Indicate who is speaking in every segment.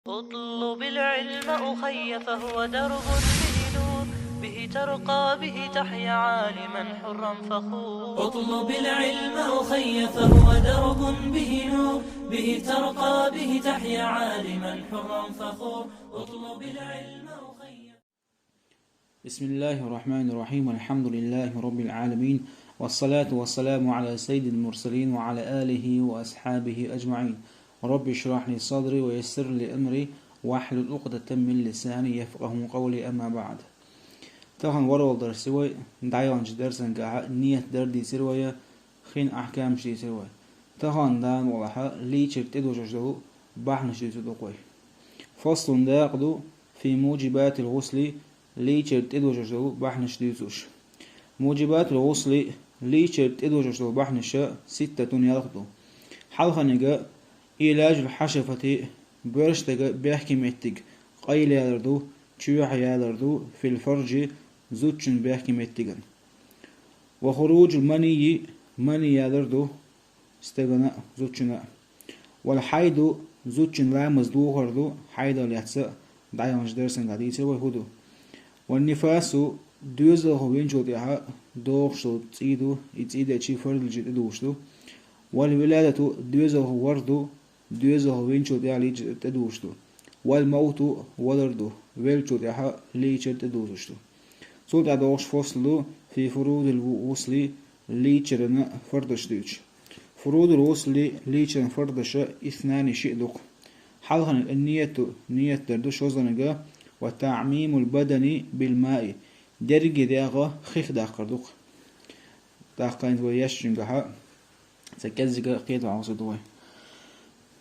Speaker 1: اطلب العلم أخي فهو درب به نور، به ترقى به تحيا عالما حرا فخور.
Speaker 2: اطلب العلم أخي فهو درب به نور، به ترقى به تحيا عالما حرا فخور. اطلب العلم أخي.
Speaker 3: بسم الله الرحمن الرحيم، الحمد لله رب العالمين، والصلاة والسلام على سيد المرسلين وعلى آله وأصحابه أجمعين. رب اشرح لي صدري ويسر لي أمري واحلل عقدة من لساني يفقه قولي. أما بعد، طبعا ورول درسوي دايونج درسن قاعد نية دردي سروية خين أحكام شي سروية طبعا دان والله ليشر تدوجه بحن شي تدوقوي. فصل داقدو في موجبات الغسل ليشر تدوجه بحن شديتوش. موجبات الغسل ليشر تدوجه بحن شا 6 يلقدو. حلقة نجا علاج الحشفة برشتغ بيحكي متج قيل يالردو تشوح يالردو في الفرج زوتشن بيحكي متجن. وخروج المني مني يالردو استغنى زوتشنا. والحيد زوتشن لا مزدو هردو حيد الياتسا دايونج درسن قديسة وهدو. والنفاس دوزه وينجو ديها دوغشو تيدو يتيدا تشي فرد الجد دوشتو. والولادة دوزه وردو دوزه وينجو ديها ليج تدوشتو. والموت ولردو ويلجو ديها ليج تدوشتو. صوت عدوش فصلو في فروض الوصل ليجرن فردش دوش. فروض الوصل ليجرن فردش 2 شئدوك. حلقا النية نية دردوش وزنجا وتعميم البدن بالماء درجة داغة خيخ داقردوك داقين وياش جنجها سكزجا قيد عاصدوه.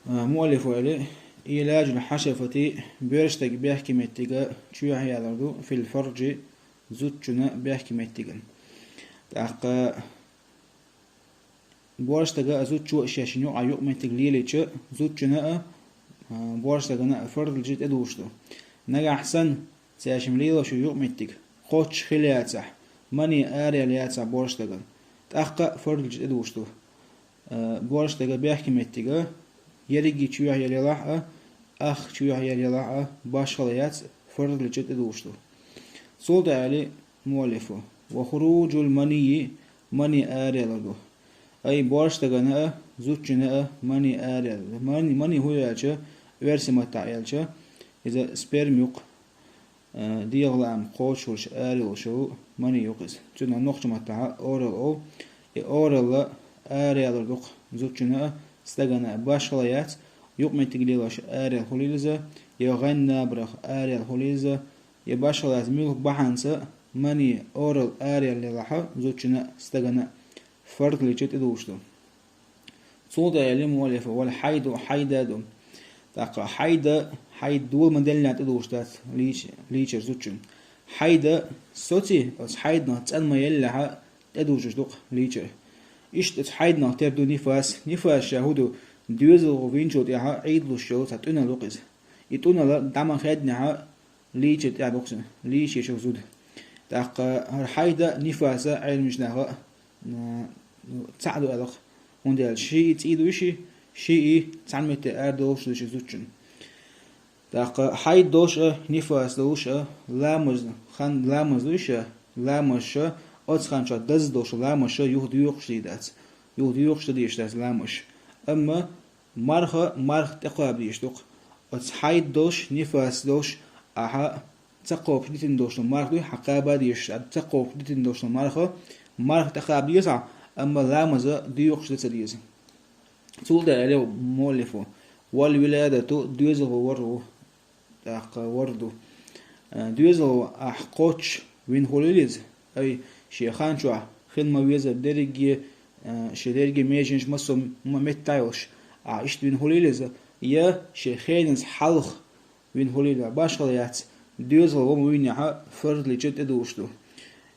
Speaker 3: مؤلف عليه علاج الحشفة بيرشتك بيحكي متجا شو هيالردو في الفرج زوتشنا بيحكي متجا داق بورشتك زوتشو شاشنو عيوق متجليليش زوتشنا بورشتك فرد الجد ادوشتو نجا أحسن ساشم ليلو شو يوم متك قوتش خلياتح ماني آريا لياتح بورشتغل تأخق فرج ادوشتو. بورشتغل بيحكي متك يرجي تشويه يليلاح أخ تشويه يليلاح باش خليات فرج لجد ادوشتو. صوت علي مؤلفه وخروج المني ماني آريا لدو أي بورشتغل زوجنا ماني آريا ماني هو يالش ورسي متعيالش إذا سبيرم يق ديغلام قوشوش آريلشو ماني يقز تنا نقش متاع أورال أو أورال آريال دق زوجنا استغنا باشليات يق متجليلاش آريال هوليزا يغنى برخ آريال هوليزا يباشليات ميلك بحانسا ماني أورال آريال للحا زوجنا استغنا فرق لجت إدوشتو. صوت علم ولف والحيد حيدادو تاقا حيد دول مدلنا تدوشتات ليش زوجن حيدا صوتي أس حيدنا تأن يلها تدوشش دوق ليش إيش حيدنا تبدو نفاس شهودو دوزو وفينشو تيها عيد لشو تتونا لوقز يتونا لا دام خدنها ليش تعبوكسن ليش يشوف زود تاقا حيدا نفاسا علم مشناها تساعدو ألق وندال شيء تيدو شيء تعمت أردوش لش زوجن. داق حيد دوش نفاس دوش لامز خان لامز دوش لامش أتس خانشا دز دوش لامش يهود يخشيدات يهود يخشيدات لامش أما مرخ تقاب ديشتوق أتس حيد دوش نفاس دوش أها تقوب ديتن دوش مرخ دوي حقابا ديش تقوب ديتن دوش مرخ تقاب ديسا أما لامز ديوخشيدات ديسا. سول ده عليه مولفه والولادة دوزه ورو داق وردو دوزه أحقوش وين هوليز أي شيخان شو خدمة ويزا بدرجة شدرجة ميجنش مصر متعيش عشت وين هوليز يا شيخينز حلق وين هوليز باش خليات دوزه وين يها فرد لجد دوشتو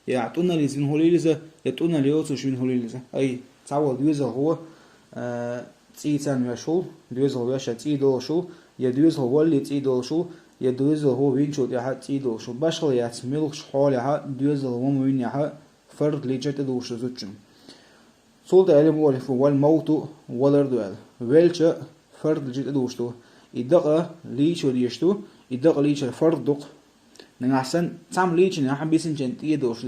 Speaker 3: يعطونا لزين هوليز يعطونا ليوتش وين هوليز أي تعود دوزه هو تيتان يشول دوزه ويشا تيدو شو يدوزه واللي تيدو شو يدوزه هو وينشو ديها تيدو شو باشليات ملخش حولها دوزه وين يها فرد لجد دوش زوجن. صوت علم والف والموت ولردوال ويلش فرد لجد دوشتو يدق ليش وديشتو يدق ليش الفرد دق نحسن تام ليش نحن بيسن جنت يدوش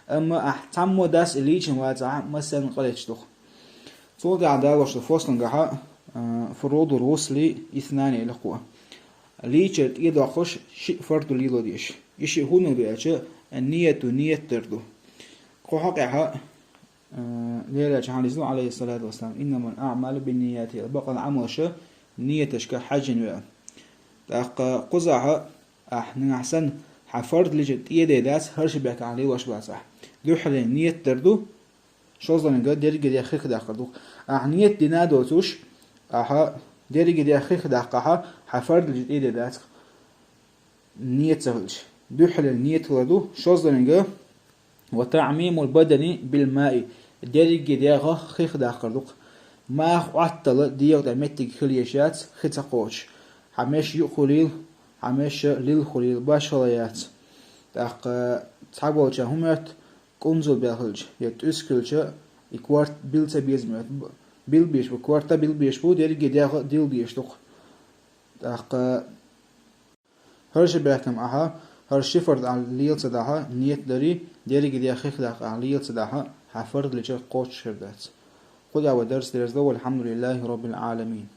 Speaker 3: أما تام وداس ليش واتع مثلا قلتش دق صوت عداوش الفصل جها فروض الوصل اثنان إلى قوة ليش يدقش شيء فرد ليلو ديش يشي هون بيعش النية نية تردو قحقها ليلة جهان عليه الصلاة والسلام إنما الأعمال بالنيات بقى العمل شو نيتش كحجن بقى تاق قزعها نحسن حفرد لجد يدي داس هرش بيك عليه واش باسح دوح نية تردو شو ظن قد درج دي أخيك داخل نية دينا دوتوش درج دي أخيك داخلها حفرد لجد يدي داس نية سهلش دوح النية تردو شو ظن قد وتعميم البدن بالماء درج دي أخيك داخل ما عطل ديو دمتك خليشات ختقوش حماش يخليل حماش للخليل باشليات تاق تعبوش همت كونزل بيخلج يتأسكلش يكوارت بيلتا بيزمت بيل بيش بكوارتا بيل بيش بو درج ديل بيش تق تاق هرش بيحكم هرش فرد على ليل صداها نيت دري درج دي أخيك على ليل صداها حفرد لجا قوش شردات خذ أول درس والحمد لله رب العالمين.